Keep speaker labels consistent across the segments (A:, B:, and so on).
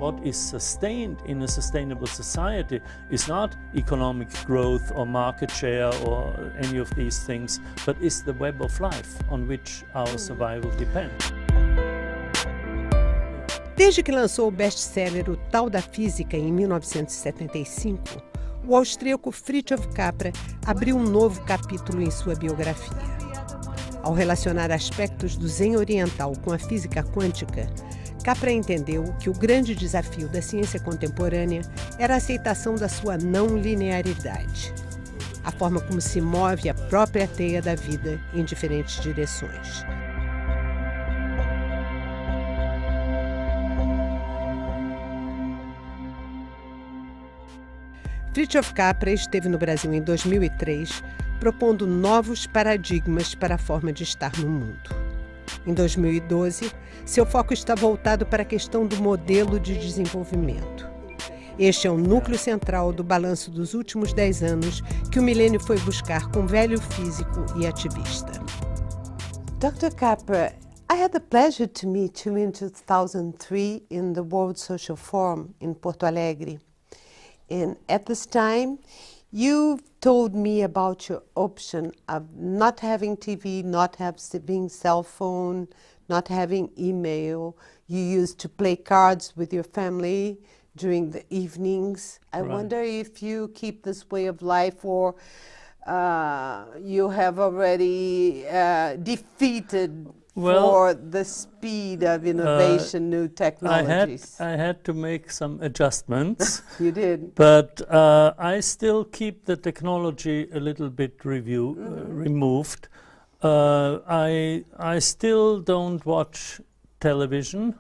A: What is sustained in a sustainable society is not economic growth or market share or any of these things, but is the web of life on which our survival depends.
B: Desde que lançou o best-seller O Tal da Física em 1975, o austríaco Fritjof Capra abriu um novo capítulo em sua biografia. Ao relacionar aspectos do Zen oriental com a física quântica, Capra entendeu que o grande desafio da ciência contemporânea era a aceitação da sua não linearidade, a forma como se move a própria teia da vida em diferentes direções. Fritjof Capra esteve no Brasil em 2003, propondo novos paradigmas para a forma de estar no mundo. Em 2012, seu foco está voltado para a questão do modelo de desenvolvimento. Este é o núcleo central do balanço dos últimos 10 anos que o milênio foi buscar com velho físico e ativista.
C: Dr. Capra, I had the pleasure to meet you in 2003 in the World Social Forum in Porto Alegre. And at this time, you told me about your option of not having TV, not having cell phone, not having email. You used to play cards with your family during the evenings. I wonder if you keep this way of life, or you have already defeated for the speed of innovation, new technologies.
A: I had to make some adjustments.
C: You did.
A: But I still keep the technology a little bit removed. I still don't watch television,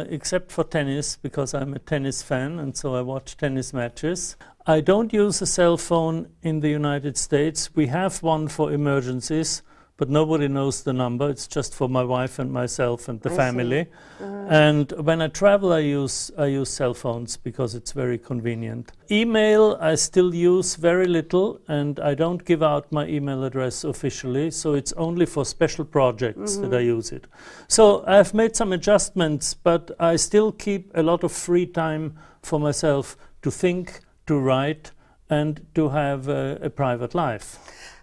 A: except for tennis, because I'm a tennis fan, and so I watch tennis matches. I don't use a cell phone in the United States. We have one for emergencies, but nobody knows the number. It's just for my wife and myself and the family. And when I travel, I use cell phones because it's very convenient. Email, I still use very little, and I don't give out my email address officially, so it's only for special projects that I use it. So I've made some adjustments, but I still keep a lot of free time for myself to think, to write, and to have a private life.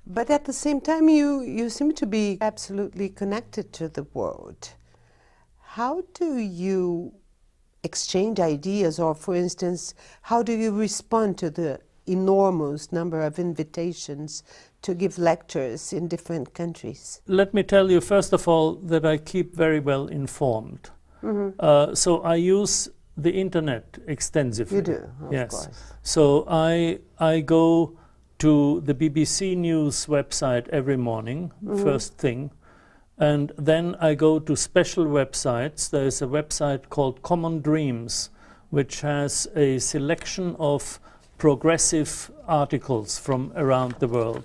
C: But at the same time, you seem to be absolutely connected to the world. How do you exchange ideas, or for instance, how do you respond to the enormous number of invitations to give lectures in different countries?
A: Let me tell you, first of all, that I keep very well informed. So I use the internet extensively.
C: You do, of course.
A: So I go to the BBC News website every morning, first thing. And then I go to special websites. There is a website called Common Dreams, which has a selection of progressive articles from around the world.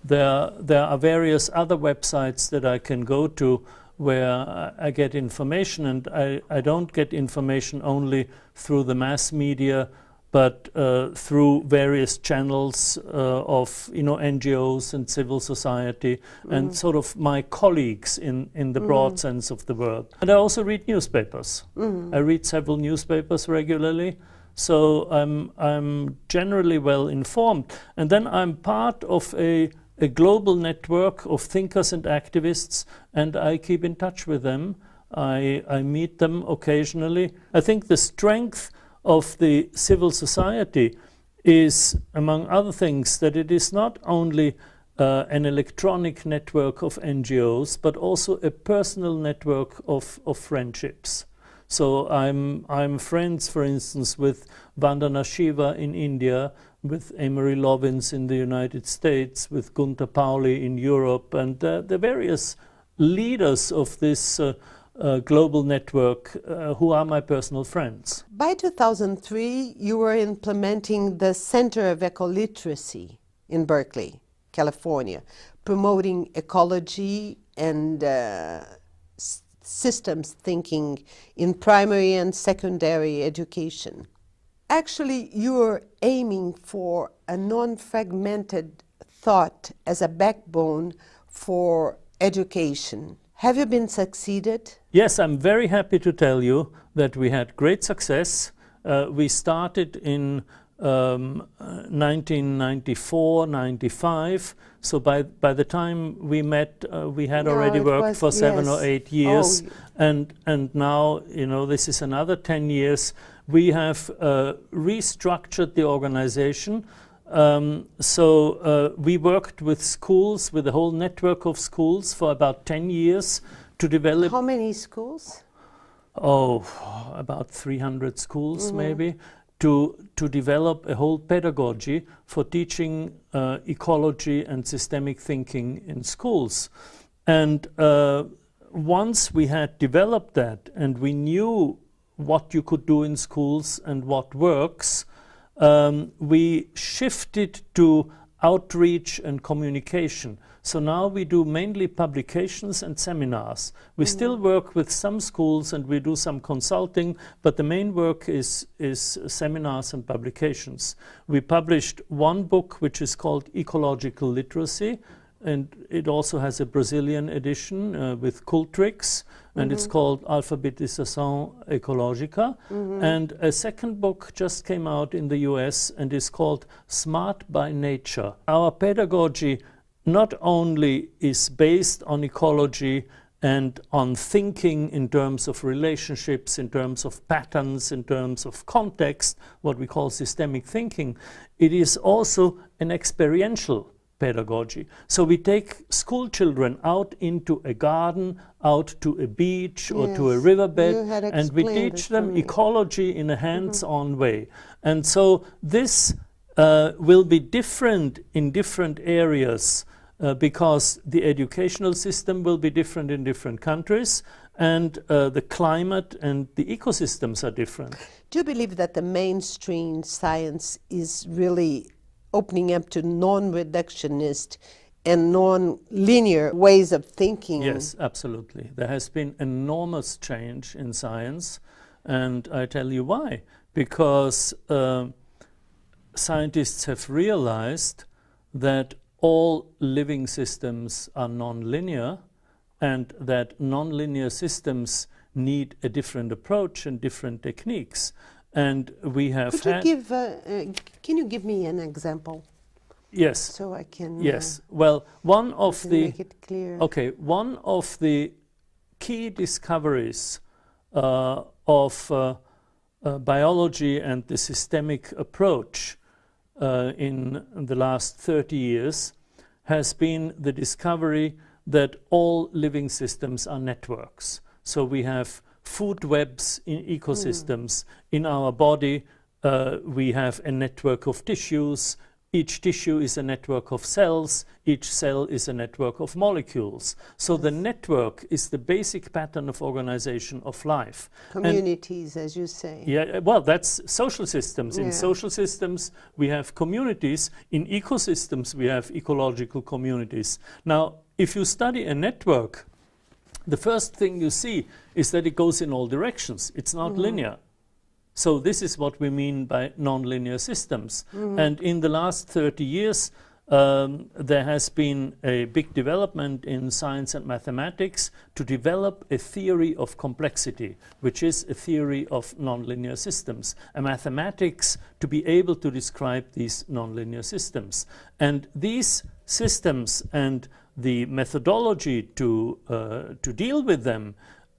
A: There are various other websites that I can go to where I get information, and I don't get information only through the mass media, but through various channels of NGOs and civil society and sort of my colleagues in the broad sense of the word. And I also read newspapers. I read several newspapers regularly, so I'm generally well informed. And then I'm part of a global network of thinkers and activists, and I keep in touch with them. I meet them occasionally. I think the strength of the civil society is, among other things, that it is not only an electronic network of NGOs, but also a personal network of friendships. So I'm friends, for instance, with Vandana Shiva in India, with Amory Lovins in the United States, with Gunther Pauli in Europe, and the various leaders of this global network who are my personal friends.
C: By 2003, you were implementing the Center of Ecoliteracy in Berkeley, California, promoting ecology and systems thinking in primary and secondary education. Actually, you are aiming for a non-fragmented thought as a backbone for education. Have you been succeeded?
A: Yes, I'm very happy to tell you that we had great success. We started in 1994, 95. So by the time we met, we had already worked for 7 or 8 years.
C: Oh.
A: And now, you know, this is another 10 years. We have restructured the organization. We worked with schools, with a whole network of schools for about 10 years to develop.
C: How many schools?
A: Oh, about 300 schools maybe, to develop a whole pedagogy for teaching ecology and systemic thinking in schools. And once we had developed that and we knew what you could do in schools and what works, we shifted to outreach and communication. So now we do mainly publications and seminars. We still work with some schools and we do some consulting, but the main work is seminars and publications. We published one book which is called Ecological Literacy, and it also has a Brazilian edition with Cultrix, and it's called Alfabetização Ecológica. And a second book just came out in the US and is called Smart by Nature. Our pedagogy not only is based on ecology and on thinking in terms of relationships, in terms of patterns, in terms of context, what we call systemic thinking, it is also an experiential pedagogy. So we take school children out into a garden, out to a beach or to a riverbed, and we teach them ecology in a hands-on way. And so this will be different in different areas because the educational system will be different in different countries, and the climate and the ecosystems are different.
C: Do you believe that the mainstream science is really opening up to non-reductionist and non-linear ways of thinking?
A: Yes, absolutely. There has been enormous change in science, and I tell you why. Because scientists have realized that all living systems are non-linear, and that non-linear systems need a different approach and different techniques. And we have
C: can you give me an example?
A: Yes.
C: So I can
A: yes. Well, one of the
C: make it clear.
A: Okay, one of the key discoveries of biology and the systemic approach in the last 30 years has been the discovery that all living systems are networks. So we have food webs in ecosystems. In our body, we have a network of tissues. Each tissue is a network of cells. Each cell is a network of molecules. So the network is the basic pattern of organization of life.
C: Communities, as you say.
A: Yeah, well, that's social systems. In social systems, we have communities. In ecosystems, we have ecological communities. Now, if you study a network, the first thing you see is that it goes in all directions. It's not linear. So this is what we mean by nonlinear systems. And in the last 30 years, there has been a big development in science and mathematics to develop a theory of complexity, which is a theory of nonlinear systems, a mathematics to be able to describe these nonlinear systems. And these systems and the methodology to deal with them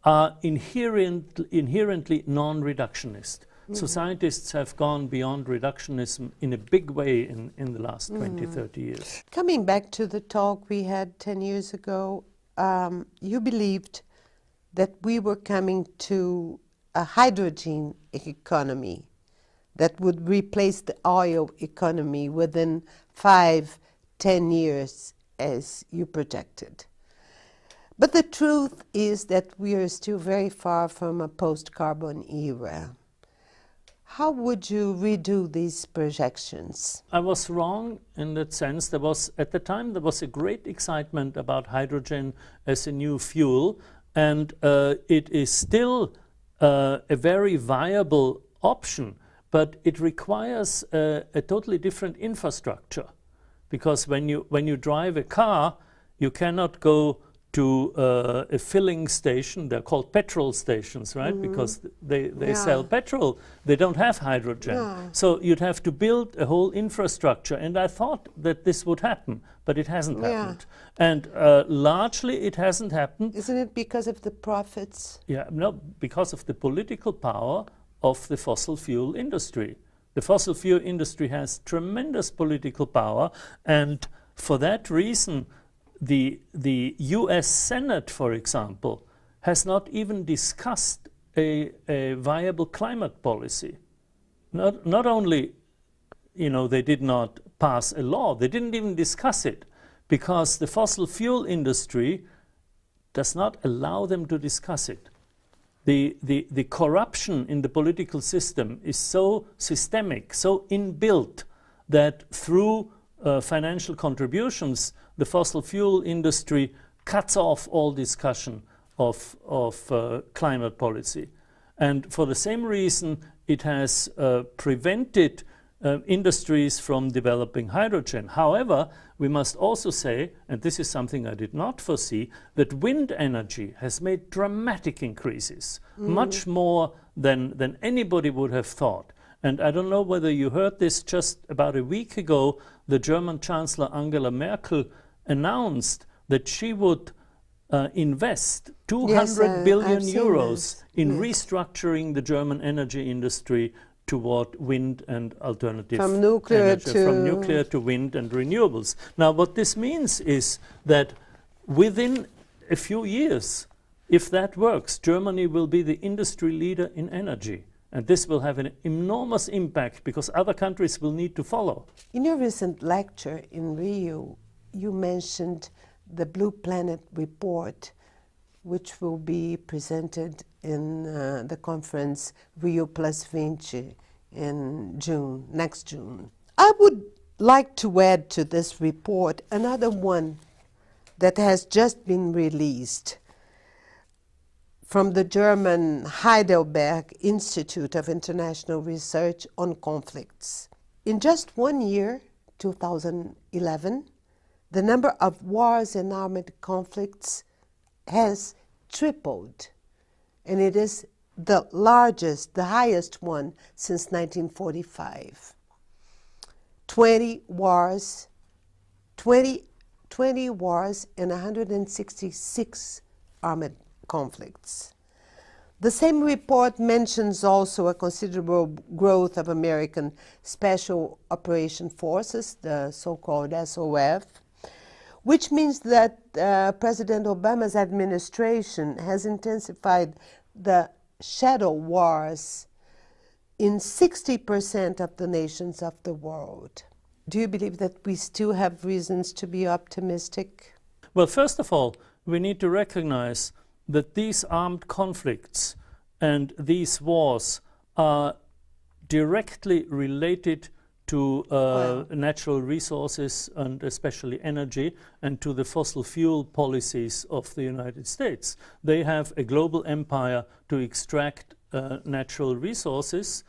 A: are inherently non-reductionist. So scientists have gone beyond reductionism in a big way in the last 20, 30 years.
C: Coming back to the talk we had 10 years ago, you believed that we were coming to a hydrogen economy that would replace the oil economy within 5, 10 years, as you projected. But the truth is that we are still very far from a post-carbon era. How would you redo these projections?
A: I was wrong in that sense. At the time, there was a great excitement about hydrogen as a new fuel, and it is still a very viable option, but it requires a totally different infrastructure. Because when you drive a car, you cannot go to a filling station. They're called petrol stations, right? Because they sell petrol. They don't have hydrogen.
C: Yeah.
A: So you'd have to build a whole infrastructure. And I thought that this would happen, but it hasn't happened. And largely it hasn't happened.
C: Isn't it because of the profits?
A: Yeah, no, because of the political power of the fossil fuel industry. The fossil fuel industry has tremendous political power, and for that reason, the US Senate, for example, has not even discussed a viable climate policy. Not only, you know, they did not pass a law, they didn't even discuss it, because the fossil fuel industry does not allow them to discuss it. The corruption in the political system is so systemic, so inbuilt, that through financial contributions, the fossil fuel industry cuts off all discussion of climate policy. And for the same reason, it has prevented industries from developing hydrogen. However, we must also say, and this is something I did not foresee, that wind energy has made dramatic increases, much more than anybody would have thought. And I don't know whether you heard this, just about a week ago, the German Chancellor Angela Merkel announced that she would invest 200 billion euros in restructuring the German energy industry toward wind and alternative
C: from nuclear
A: energy, from nuclear to wind and renewables. Now, what this means is that within a few years, if that works, Germany will be the industry leader in energy. And this will have an enormous impact because other countries will need to follow.
C: In your recent lecture in Rio, you mentioned the Blue Planet report, which will be presented in the conference Rio +20 in June, next June. I would like to add to this report another one that has just been released from the German Heidelberg Institute of International Research on Conflicts. In just 1 year, 2011, the number of wars and armed conflicts has tripled, and it is the largest, the highest one since 1945. 20 wars and 166 armed conflicts. The same report mentions also a considerable growth of American Special Operation Forces, the so-called SOF, which means that President Obama's administration has intensified the shadow wars in 60% of the nations of the world. Do you believe that we still have reasons to be optimistic?
A: Well, first of all, we need to recognize that these armed conflicts and these wars are directly related to natural resources and especially energy, and to the fossil fuel policies of the United States. They have a global empire to extract natural resources.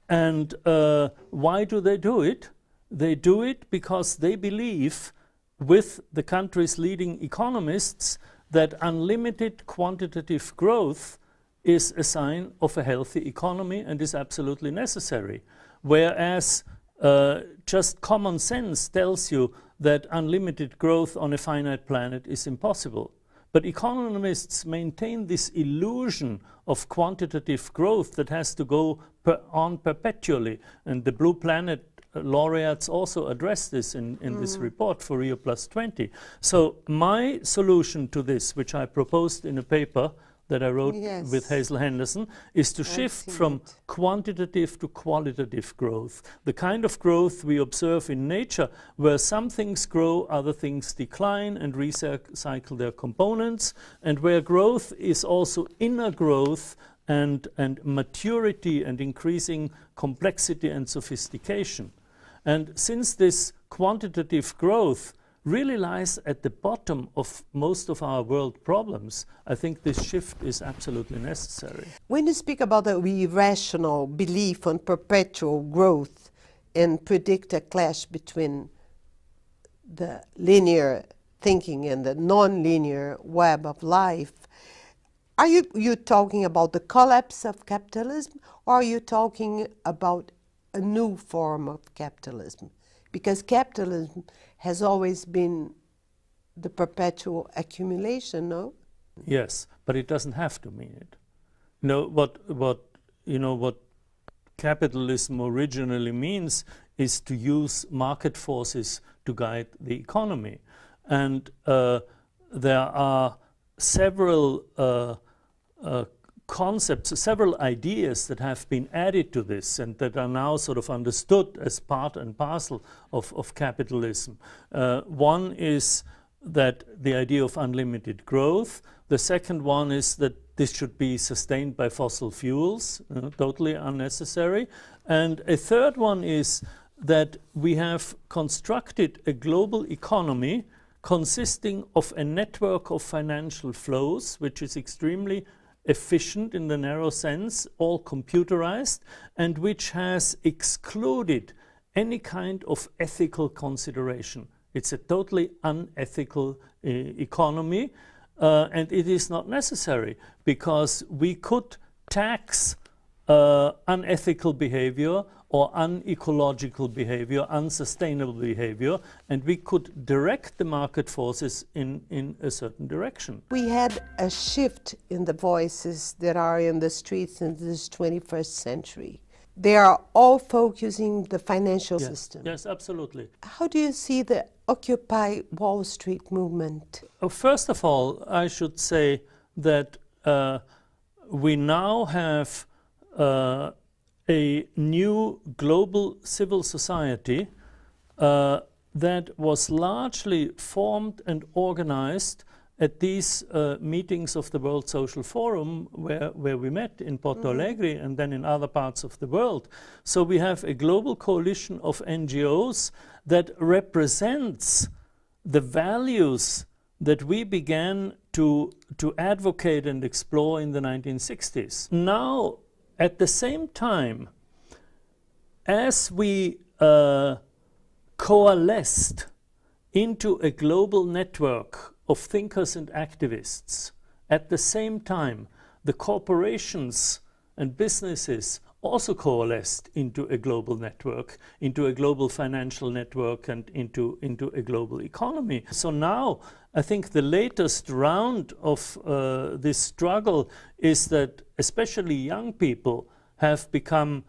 A: And why do they do it? They do it because they believe, with the country's leading economists, that unlimited quantitative growth is a sign of a healthy economy and is absolutely necessary. Whereas just common sense tells you that unlimited growth on a finite planet is impossible. But economists maintain this illusion of quantitative growth that has to go on perpetually. And the Blue Planet laureates also address this in this report for Rio +20. So my solution to this, which I proposed in a paper that I wrote with Hazel Henderson, is to shift from quantitative to qualitative growth. The kind of growth we observe in nature, where some things grow, other things decline and recycle their components, and where growth is also inner growth and maturity and increasing complexity and sophistication. And since this quantitative growth really lies at the bottom of most of our world problems, I think this shift is absolutely necessary.
C: When you speak about the irrational belief on perpetual growth and predict a clash between the linear thinking in the non-linear web of life, are you talking about the collapse of capitalism, or are you talking about a new form of capitalism? Because capitalism has always been the perpetual accumulation, no?
A: Yes, but it doesn't have to mean it. No, what capitalism originally means is to use market forces to guide the economy. And there are several concepts, several ideas that have been added to this and that are now sort of understood as part and parcel of capitalism. One is that the idea of unlimited growth. The second one is that this should be sustained by fossil fuels, totally unnecessary. And a third one is that we have constructed a global economy consisting of a network of financial flows, which is extremely efficient in the narrow sense, all computerized, and which has excluded any kind of ethical consideration. It's a totally unethical economy, and it is not necessary, because we could tax unethical behavior or unecological behavior, unsustainable behavior, and we could direct the market forces in a certain direction.
C: We had a shift in the voices that are in the streets in this 21st century. They are all focusing the financial system.
A: Yes, absolutely.
C: How do you see the Occupy Wall Street movement?
A: First of all, I should say that we now have a new global civil society that was largely formed and organized at these meetings of the World Social Forum where we met in Porto Alegre and then in other parts of the world. So we have a global coalition of NGOs that represents the values that we began to advocate and explore in the 1960s. Now, at the same time, as we coalesced into a global network of thinkers and activists, at the same time, the corporations and businesses also coalesced into a global network, into a global financial network, and into a global economy. So now, I think the latest round of this struggle is that especially young people have become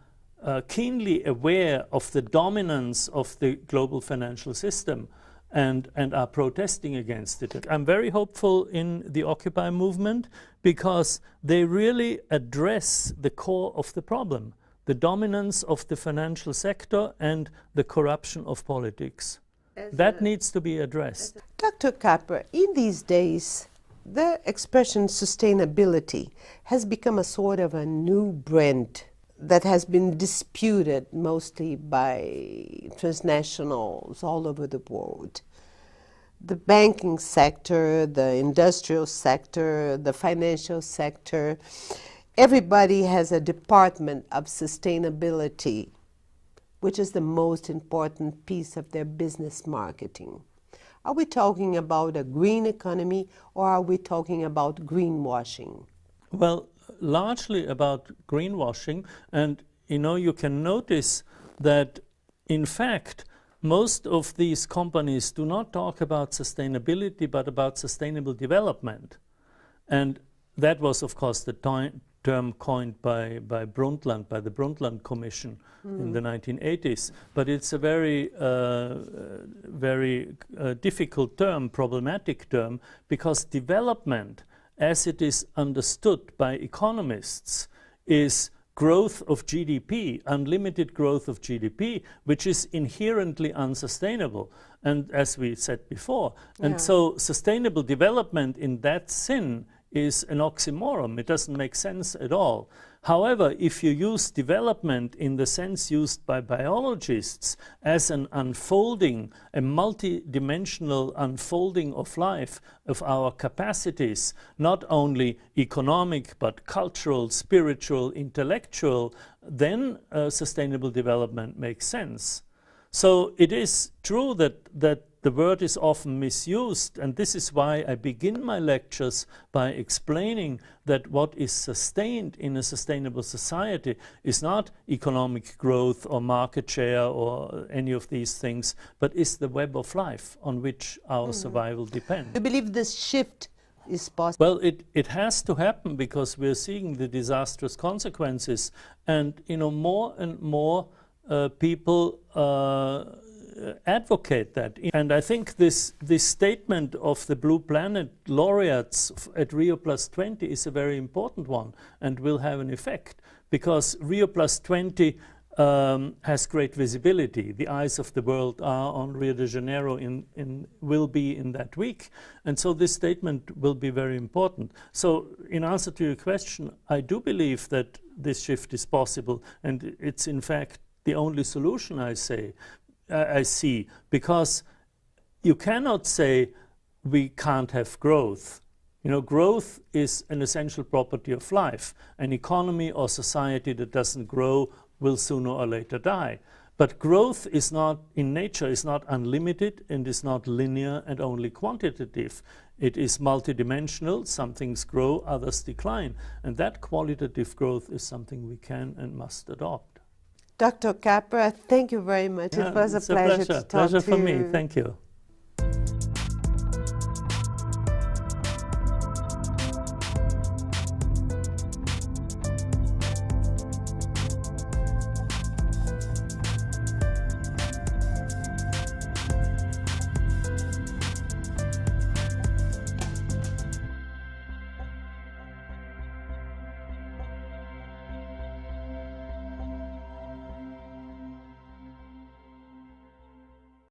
A: keenly aware of the dominance of the global financial system and are protesting against it. I'm very hopeful in the Occupy movement because they really address the core of the problem, the dominance of the financial sector and the corruption of politics. That needs to be addressed.
C: Dr. Capra, in these days, the expression sustainability has become a sort of a new brand that has been disputed mostly by transnationals all over the world. The banking sector, the industrial sector, the financial sector, everybody has a department of sustainability, which is the most important piece of their business marketing. Are we talking about a green economy, or are we talking about greenwashing?
A: Well, largely about greenwashing, and you can notice that in fact most of these companies do not talk about sustainability but about sustainable development, and that was of course the term coined by Brundtland, by the Brundtland Commission in the 1980s, but it's a very difficult term, problematic term, because development as it is understood by economists, is growth of GDP, unlimited growth of GDP, which is inherently unsustainable, and as we said before. And so sustainable development in that sense is an oxymoron. It doesn't make sense at all. However, if you use development in the sense used by biologists as an unfolding, a multi-dimensional unfolding of life, of our capacities, not only economic but cultural, spiritual, intellectual, then sustainable development makes sense. So it is true that the word is often misused, and this is why I begin my lectures by explaining that what is sustained in a sustainable society is not economic growth or market share or any of these things, but is the web of life on which our survival depends.
C: Do you believe this shift is possible?
A: Well, it has to happen because we're seeing the disastrous consequences, and more and more people advocate that. And I think this statement of the Blue Planet laureates at Rio Plus 20 is a very important one and will have an effect, because Rio Plus 20 has great visibility. The eyes of the world are on Rio de Janeiro, will be in that week. And so this statement will be very important. So in answer to your question, I do believe that this shift is possible, and it's in fact the only solution I see, because you cannot say we can't have growth. Growth is an essential property of life. An economy or society that doesn't grow will sooner or later die. But growth is not, in nature, is not unlimited and is not linear and only quantitative. It is multidimensional. Some things grow, others decline. And that qualitative growth is something we can and must adopt.
C: Dr. Capra, thank you very much. It was a pleasure to talk to you.
A: Pleasure for me. Thank you.